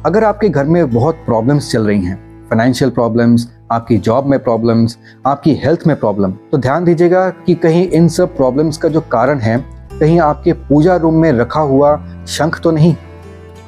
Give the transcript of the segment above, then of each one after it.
अगर आपके घर में बहुत प्रॉब्लम्स चल रही हैं, फाइनेंशियल प्रॉब्लम्स, आपकी जॉब में प्रॉब्लम्स, आपकी हेल्थ में प्रॉब्लम, तो ध्यान दीजिएगा कि कहीं इन सब प्रॉब्लम्स का जो कारण है कहीं आपके पूजा रूम में रखा हुआ शंख तो नहीं।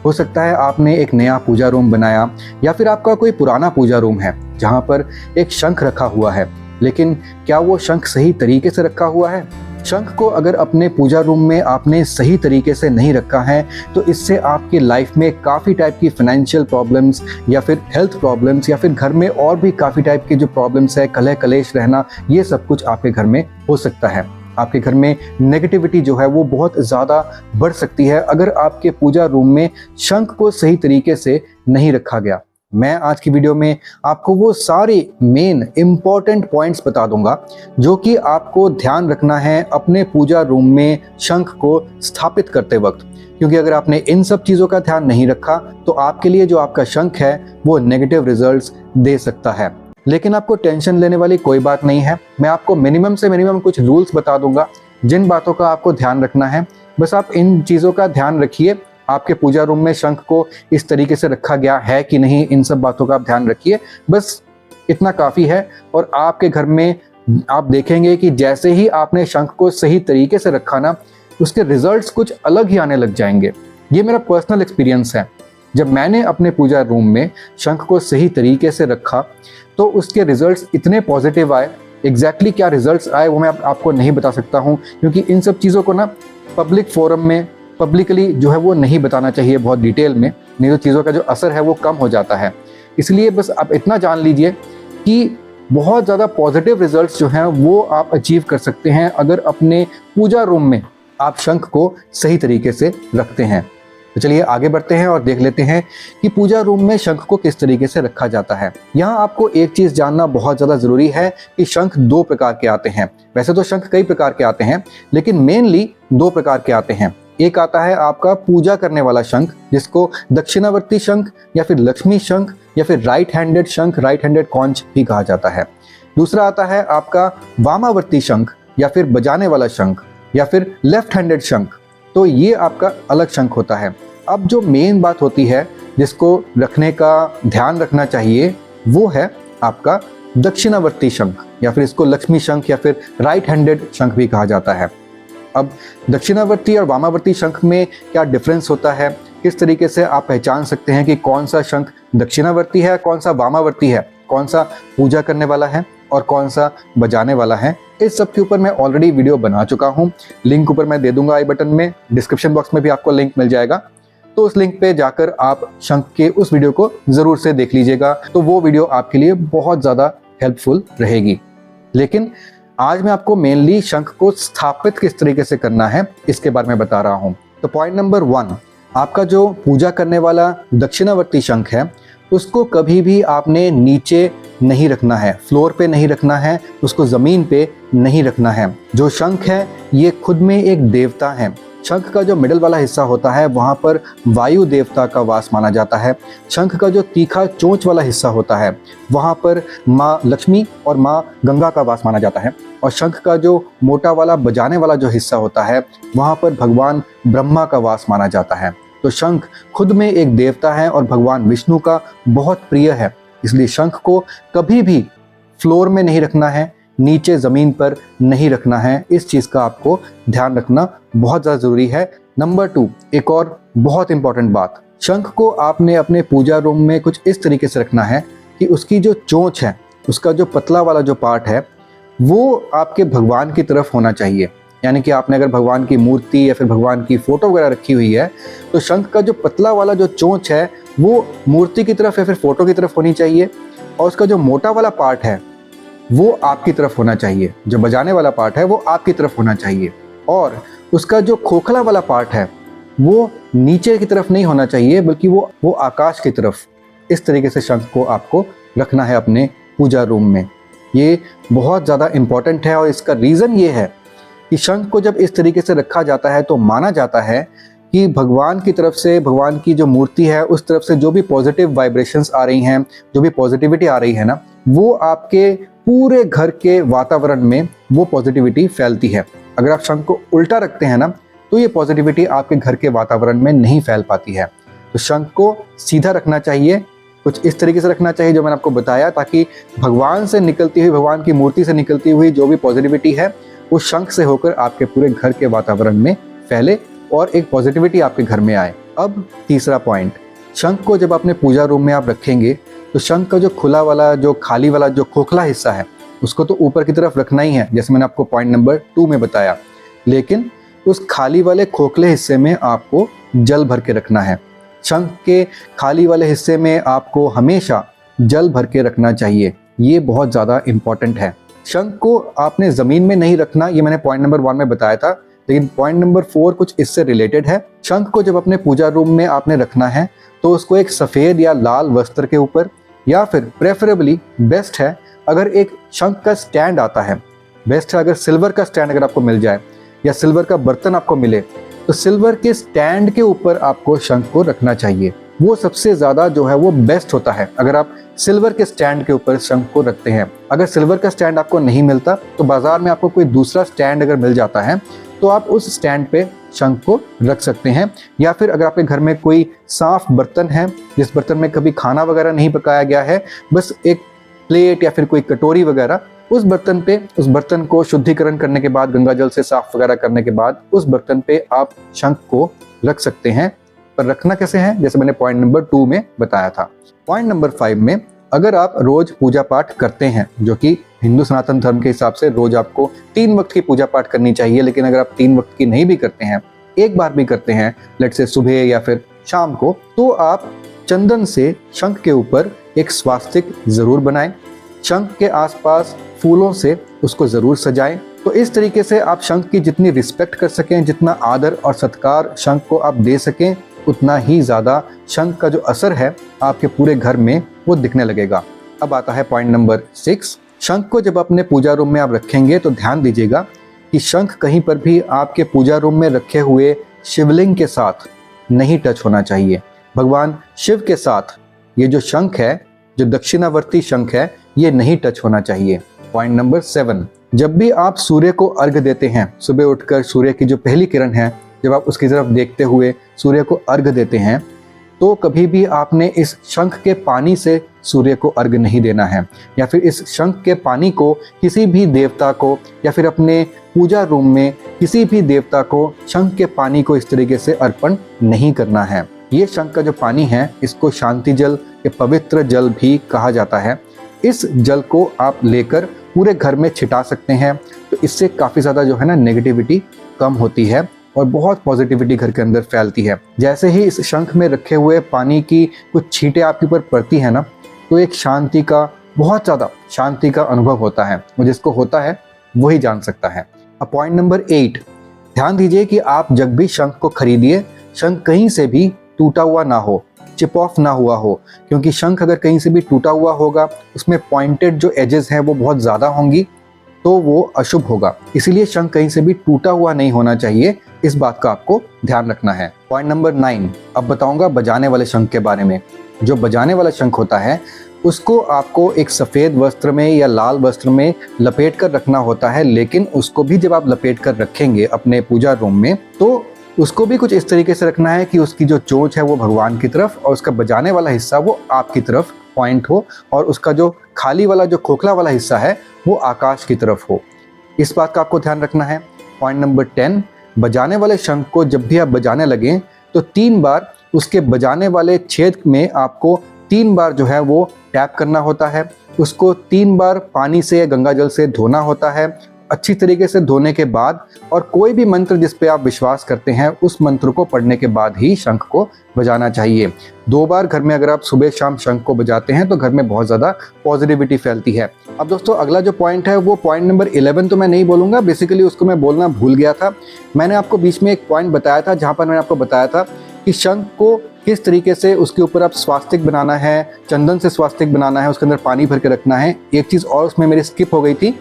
हो सकता है आपने एक नया पूजा रूम बनाया या फिर आपका कोई पुराना पूजा रूम है जहाँ पर एक शंख रखा हुआ है, लेकिन क्या वो शंख सही तरीके से रखा हुआ है? शंख को अगर अपने पूजा रूम में आपने सही तरीके से नहीं रखा है तो इससे आपकी लाइफ में काफ़ी टाइप की फाइनेंशियल प्रॉब्लम्स या फिर हेल्थ प्रॉब्लम्स या फिर घर में और भी काफ़ी टाइप की जो प्रॉब्लम्स है, कलह कलेश रहना, ये सब कुछ आपके घर में हो सकता है। आपके घर में नेगेटिविटी जो है वो बहुत ज़्यादा बढ़ सकती है अगर आपके पूजा रूम में शंख को सही तरीके से नहीं रखा गया। मैं आज की वीडियो में आपको वो सारे मेन इंपॉर्टेंट पॉइंट्स बता दूंगा जो कि आपको ध्यान रखना है अपने पूजा रूम में शंख को स्थापित करते वक्त, क्योंकि अगर आपने इन सब चीज़ों का ध्यान नहीं रखा तो आपके लिए जो आपका शंख है वो नेगेटिव रिजल्ट्स दे सकता है। लेकिन आपको टेंशन लेने वाली कोई बात नहीं है। मैं आपको मिनिमम से मिनिमम कुछ रूल्स बता दूंगा जिन बातों का आपको ध्यान रखना है। बस आप इन चीज़ों का ध्यान रखिए। आपके पूजा रूम में शंख को इस तरीके से रखा गया है कि नहीं, इन सब बातों का आप ध्यान रखिए। बस इतना काफ़ी है और आपके घर में आप देखेंगे कि जैसे ही आपने शंख को सही तरीके से रखा ना, उसके रिजल्ट्स कुछ अलग ही आने लग जाएंगे। ये मेरा पर्सनल एक्सपीरियंस है। जब मैंने अपने पूजा रूम में शंख को सही तरीके से रखा तो उसके रिजल्ट्स इतने पॉजिटिव आए। एग्जैक्टली क्या रिजल्ट्स आए वो मैं आपको नहीं बता सकता हूँ, क्योंकि इन सब चीज़ों को ना पब्लिक फोरम में पब्लिकली जो है वो नहीं बताना चाहिए बहुत डिटेल में, नहीं तो चीज़ों का जो असर है वो कम हो जाता है। इसलिए बस आप इतना जान लीजिए कि बहुत ज़्यादा पॉजिटिव रिजल्ट्स जो हैं वो आप अचीव कर सकते हैं अगर अपने पूजा रूम में आप शंख को सही तरीके से रखते हैं। तो चलिए आगे बढ़ते हैं और देख लेते हैं कि पूजा रूम में शंख को किस तरीके से रखा जाता है। यहाँ आपको एक चीज़ जानना बहुत ज़्यादा ज़रूरी है कि शंख दो प्रकार के आते हैं। वैसे तो शंख कई प्रकार के आते हैं, लेकिन मेनली दो प्रकार के आते हैं। एक आता है आपका पूजा करने वाला शंख, जिसको दक्षिणावर्ती शंख या फिर लक्ष्मी शंख या फिर राइट हैंडेड शंख, राइट हैंडेड कॉन्च भी कहा जाता है। दूसरा आता है आपका वामावर्ती शंख या फिर बजाने वाला शंख या फिर लेफ्ट हैंडेड शंख। तो ये आपका अलग शंख होता है। अब जो मेन बात होती है जिसको रखने का ध्यान रखना चाहिए वो है आपका दक्षिणावर्ती शंख या फिर इसको लक्ष्मी शंख या फिर राइट हैंडेड शंख भी कहा जाता है। अब दक्षिणावर्ती और वामावर्ती शंख में क्या डिफरेंस होता है, किस तरीके से आप पहचान सकते हैं कि कौन सा शंख दक्षिणावर्ती है, कौन सा वामावर्ती है, कौन सा पूजा करने वाला है और कौन सा बजाने वाला है, इस सब के ऊपर मैं ऑलरेडी वीडियो बना चुका हूँ। लिंक ऊपर मैं दे दूंगा आई बटन में, डिस्क्रिप्शन बॉक्स में भी आपको लिंक मिल जाएगा। तो उस लिंक पे जाकर आप शंख के उस वीडियो को ज़रूर से देख लीजिएगा, तो वो वीडियो आपके लिए बहुत ज़्यादा हेल्पफुल रहेगी। लेकिन आज मैं आपको मेनली शंख को स्थापित किस तरीके से करना है इसके बारे में बता रहा हूँ। तो पॉइंट नंबर 1, आपका जो पूजा करने वाला दक्षिणावर्ती शंख है उसको कभी भी आपने नीचे नहीं रखना है, फ्लोर पे नहीं रखना है, उसको ज़मीन पे नहीं रखना है। जो शंख है ये खुद में एक देवता है। शंख का जो मिडल वाला हिस्सा होता है वहाँ पर वायु देवता का वास माना जाता है। शंख का जो तीखा चोंच वाला हिस्सा होता है वहाँ पर माँ लक्ष्मी और माँ गंगा का वास माना जाता है। और शंख का जो मोटा वाला बजाने वाला जो हिस्सा होता है वहाँ पर भगवान ब्रह्मा का वास माना जाता है। तो शंख खुद में एक देवता है और भगवान विष्णु का बहुत प्रिय है। इसलिए शंख को कभी भी फ्लोर में नहीं रखना है, नीचे ज़मीन पर नहीं रखना है। इस चीज़ का आपको ध्यान रखना बहुत ज़्यादा ज़रूरी है। नंबर 2, एक और बहुत इंपॉर्टेंट बात, शंख को आपने अपने पूजा रूम में कुछ इस तरीके से रखना है कि उसकी जो चोंच है, उसका जो पतला वाला जो पार्ट है वो आपके भगवान की तरफ होना चाहिए। यानी कि आपने अगर भगवान की मूर्ति या फिर भगवान की फ़ोटो वगैरह रखी हुई है तो शंख का जो पतला वाला जो चोंच है वो मूर्ति की तरफ या फिर फ़ोटो की तरफ होनी चाहिए और उसका जो मोटा वाला पार्ट है वो आपकी तरफ होना चाहिए। जो बजाने वाला पार्ट है वो आपकी तरफ होना चाहिए और उसका जो खोखला वाला पार्ट है वो नीचे की तरफ नहीं होना चाहिए, बल्कि वो आकाश की तरफ। इस तरीके से शंख को आपको रखना है अपने पूजा रूम में। ये बहुत ज़्यादा इम्पॉर्टेंट है और इसका रीज़न ये है कि शंख को जब इस तरीके से रखा जाता है तो माना जाता है कि भगवान की तरफ से, भगवान की जो मूर्ति है उस तरफ से जो भी पॉजिटिव वाइब्रेशंस आ रही हैं, जो भी पॉजिटिविटी आ रही है ना, वो आपके पूरे घर के वातावरण में वो पॉजिटिविटी फैलती है। अगर आप शंख को उल्टा रखते हैं ना तो ये पॉजिटिविटी आपके घर के वातावरण में नहीं फैल पाती है। तो शंख को सीधा रखना चाहिए, कुछ इस तरीके से रखना चाहिए जो मैंने आपको बताया, ताकि भगवान से निकलती हुई, भगवान की मूर्ति से निकलती हुई जो भी पॉजिटिविटी है वो शंख से होकर आपके पूरे घर के वातावरण में फैले और एक पॉजिटिविटी आपके घर में आए। अब तीसरा पॉइंट, शंख को जब अपने पूजा रूम में आप रखेंगे तो शंख का जो खुला वाला, जो खाली वाला, जो खोखला हिस्सा है उसको तो ऊपर की तरफ रखना ही है, जैसे मैंने आपको पॉइंट नंबर 2 में बताया, लेकिन उस खाली वाले खोखले हिस्से में आपको जल भर के रखना है। शंख के खाली वाले हिस्से में आपको हमेशा जल भर के रखना चाहिए, ये बहुत ज़्यादा इम्पॉर्टेंट है। शंख को आपने ज़मीन में नहीं रखना, ये मैंने पॉइंट नंबर 1 में बताया था, लेकिन पॉइंट नंबर 4 कुछ इससे रिलेटेड है। शंख को जब अपने पूजा रूम में आपने रखना है तो उसको एक सफ़ेद या लाल वस्त्र के ऊपर, या फिर प्रेफरेबली बेस्ट है अगर एक शंख का स्टैंड आता है, बेस्ट है अगर सिल्वर का स्टैंड अगर आपको मिल जाए या सिल्वर का बर्तन आपको मिले तो सिल्वर के स्टैंड के ऊपर आपको शंख को रखना चाहिए। वो सबसे ज़्यादा जो है वो बेस्ट होता है अगर आप सिल्वर के स्टैंड के ऊपर शंख को रखते हैं। अगर सिल्वर का स्टैंड आपको नहीं मिलता तो बाज़ार में आपको कोई दूसरा स्टैंड अगर मिल जाता है तो आप उस स्टैंड पे शंख को रख सकते हैं। या फिर अगर आपके घर में कोई साफ बर्तन है, जिस बर्तन में कभी खाना वगैरह नहीं पकाया गया है, बस एक प्लेट या फिर कोई कटोरी वगैरह, उस बर्तन पे, उस बर्तन को शुद्धिकरण करने के बाद, गंगा जल से साफ वगैरह करने के बाद उस बर्तन पे आप शंख को रख सकते हैं। पर रखना कैसे है, जैसे मैंने पॉइंट नंबर 2 में बताया था। पॉइंट नंबर 5 में, अगर आप रोज पूजा पाठ करते हैं, जो कि हिंदू सनातन धर्म के हिसाब से रोज आपको 3 वक्त की पूजा पाठ करनी चाहिए, लेकिन अगर आप 3 वक्त की नहीं भी करते हैं, एक बार भी करते हैं, लेट से सुबह या फिर शाम को, तो आप चंदन से शंख के ऊपर एक स्वास्तिक जरूर बनाएं। शंख के आसपास फूलों से उसको जरूर सजाएं। तो इस तरीके से आप शंख की जितनी रिस्पेक्ट कर सकें, जितना आदर और सत्कार शंख को आप दे सकें, उतना ही ज़्यादा शंख का जो असर है आपके पूरे घर में वो दिखने लगेगा। अब आता है पॉइंट नंबर 6। शंख को जब अपने पूजा रूम में आप रखेंगे तो ध्यान दीजिएगा कि शंख कहीं पर भी आपके पूजा रूम में रखे हुए शिवलिंग के साथ नहीं टच होना चाहिए। भगवान शिव के साथ ये जो शंख है, जो दक्षिणावर्ती शंख है, ये नहीं टच होना चाहिए। पॉइंट नंबर 7, जब भी आप सूर्य को अर्घ देते हैं, सुबह उठकर सूर्य की जो पहली किरण है, जब आप उसकी तरफ देखते हुए सूर्य को अर्घ देते हैं, तो कभी भी आपने इस शंख के पानी से सूर्य को अर्घ नहीं देना है, या फिर इस शंख के पानी को किसी भी देवता को, या फिर अपने पूजा रूम में किसी भी देवता को शंख के पानी को इस तरीके से अर्पण नहीं करना है। ये शंख का जो पानी है, इसको शांति जल या पवित्र जल भी कहा जाता है। इस जल को आप लेकर पूरे घर में छिटा सकते हैं, तो इससे काफ़ी ज़्यादा जो है ना नेगेटिविटी कम होती है और बहुत पॉजिटिविटी घर के अंदर फैलती है। जैसे ही इस शंख में रखे हुए पानी की कुछ छींटें आपके ऊपर पड़ती है ना, तो एक शांति का, बहुत ज़्यादा शांति का अनुभव होता है। वो जिसको होता है वही जान सकता है। अब पॉइंट नंबर 8, ध्यान दीजिए कि आप जब भी शंख को खरीदिए, शंख कहीं से भी टूटा हुआ ना हो, चिप ऑफ ना हुआ हो, क्योंकि शंख अगर कहीं से भी टूटा हुआ होगा, उसमें पॉइंटेड जो एजेस हैं वो बहुत ज़्यादा होंगी, तो वो अशुभ होगा। इसीलिए शंख कहीं से भी टूटा हुआ नहीं होना चाहिए, इस बात का आपको ध्यान रखना है। पॉइंट नंबर 9, अब बताऊंगा बजाने वाले शंख के बारे में। जो बजाने वाला शंख होता है, उसको आपको एक सफ़ेद वस्त्र में या लाल वस्त्र में लपेट कर रखना होता है, लेकिन उसको भी जब आप लपेट कर रखेंगे अपने पूजा रूम में, तो उसको भी कुछ इस तरीके से रखना है कि उसकी जो चोंच है वो भगवान की तरफ और उसका बजाने वाला हिस्सा वो आपकी तरफ पॉइंट हो, और उसका जो खाली वाला, जो खोखला वाला हिस्सा है वो आकाश की तरफ हो। इस बात का आपको ध्यान रखना है। पॉइंट नंबर 10, बजाने वाले शंख को जब भी आप बजाने लगें तो 3 बार उसके बजाने वाले छेद में आपको 3 बार जो है वो टैप करना होता है। उसको 3 बार पानी से या गंगा जल से धोना होता है। अच्छी तरीके से धोने के बाद, और कोई भी मंत्र जिस पे आप विश्वास करते हैं उस मंत्र को पढ़ने के बाद ही शंख को बजाना चाहिए। 2 बार घर में अगर आप सुबह शाम शंख को बजाते हैं तो घर में बहुत ज़्यादा पॉजिटिविटी फैलती है। अब दोस्तों, अगला जो पॉइंट है वो पॉइंट नंबर 11 तो मैं नहीं बोलूँगा, बेसिकली उसको मैं बोलना भूल गया था। मैंने आपको बीच में एक पॉइंट बताया था जहाँ पर मैंने आपको बताया था कि शंख को किस तरीके से उसके ऊपर आप स्वास्तिक बनाना है, चंदन से स्वास्तिक बनाना है, उसके अंदर पानी भर के रखना है। एक चीज़ और उसमें मेरी स्किप हो गई थी,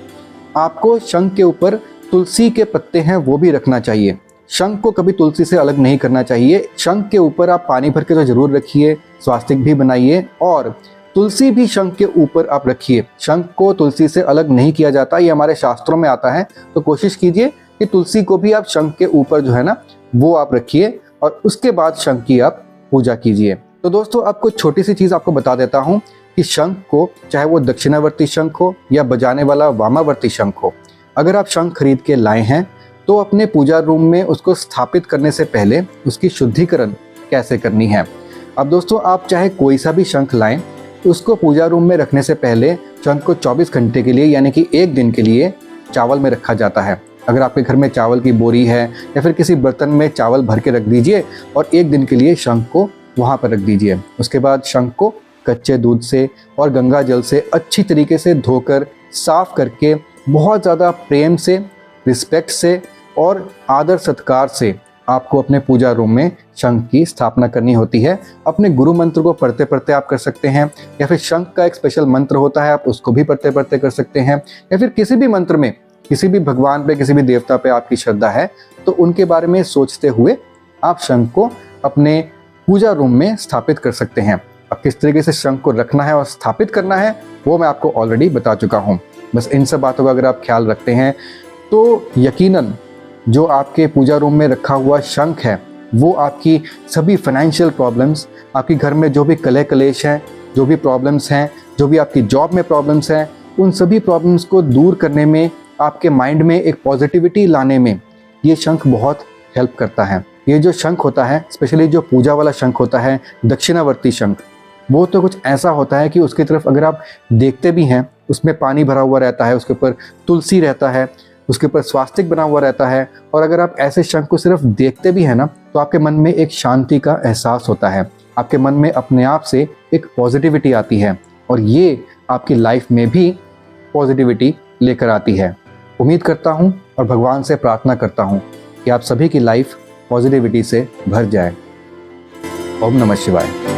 आपको शंख के ऊपर तुलसी के पत्ते हैं वो भी रखना चाहिए। शंख को कभी तुलसी से अलग नहीं करना चाहिए। शंख के ऊपर आप पानी भर के तो जरूर रखिए, स्वास्तिक भी बनाइए, और तुलसी भी शंख के ऊपर आप रखिए। शंख को तुलसी से अलग नहीं किया जाता, ये हमारे शास्त्रों में आता है। तो कोशिश कीजिए कि तुलसी को भी आप शंख के ऊपर जो है ना वो आप रखिए, और उसके बाद शंख की आप पूजा कीजिए। तो दोस्तों अब कुछ छोटी सी चीज़ आपको बता देता हूँ कि शंख को, चाहे वो दक्षिणावर्ती शंख हो या बजाने वाला वामावर्ती शंख हो, अगर आप शंख खरीद के लाए हैं तो अपने पूजा रूम में उसको स्थापित करने से पहले उसकी शुद्धिकरण कैसे करनी है। अब दोस्तों आप चाहे कोई सा भी शंख लाएं, उसको पूजा रूम में रखने से पहले शंख को 24 घंटे के लिए यानी कि एक दिन के लिए चावल में रखा जाता है। अगर आपके घर में चावल की बोरी है या फिर किसी बर्तन में चावल भर के रख दीजिए और एक दिन के लिए शंख को वहाँ पर रख दीजिए। उसके बाद शंख को कच्चे दूध से और गंगा जल से अच्छी तरीके से धोकर साफ करके बहुत ज़्यादा प्रेम से, रिस्पेक्ट से और आदर सत्कार से आपको अपने पूजा रूम में शंख की स्थापना करनी होती है। अपने गुरु मंत्र को पढ़ते पढ़ते आप कर सकते हैं, या फिर शंख का एक स्पेशल मंत्र होता है, आप उसको भी पढ़ते पढ़ते कर सकते हैं, या फिर किसी भी मंत्र में, किसी भी भगवान पे, किसी भी देवता पे आपकी श्रद्धा है तो उनके बारे में सोचते हुए आप शंख को अपने पूजा रूम में स्थापित कर सकते हैं। अब किस तरीके से शंख को रखना है और स्थापित करना है वो मैं आपको ऑलरेडी बता चुका हूँ। बस इन सब बातों का अगर आप ख्याल रखते हैं तो यकीनन जो आपके पूजा रूम में रखा हुआ शंख है वो आपकी सभी फाइनेंशियल प्रॉब्लम्स, आपके घर में जो भी कलह कलेश हैं, जो भी प्रॉब्लम्स हैं, जो भी आपकी जॉब में प्रॉब्लम्स हैं, उन सभी प्रॉब्लम्स को दूर करने में, आपके माइंड में एक पॉजिटिविटी लाने में ये शंख बहुत हेल्प करता है। ये जो शंख होता है, स्पेशली जो पूजा वाला शंख होता है, दक्षिणावर्ती शंख, वो तो कुछ ऐसा होता है कि उसकी तरफ अगर आप देखते भी हैं, उसमें पानी भरा हुआ रहता है, उसके ऊपर तुलसी रहता है, उसके ऊपर स्वास्तिक बना हुआ रहता है, और अगर आप ऐसे शंख को सिर्फ देखते भी हैं ना तो आपके मन में एक शांति का एहसास होता है, आपके मन में अपने आप से एक पॉजिटिविटी आती है और ये आपकी लाइफ में भी पॉजिटिविटी लेकर आती है। उम्मीद करता हूँ और भगवान से प्रार्थना करता हूँ कि आप सभी की लाइफ पॉजिटिविटी से भर जाए। ओम नमः शिवाय।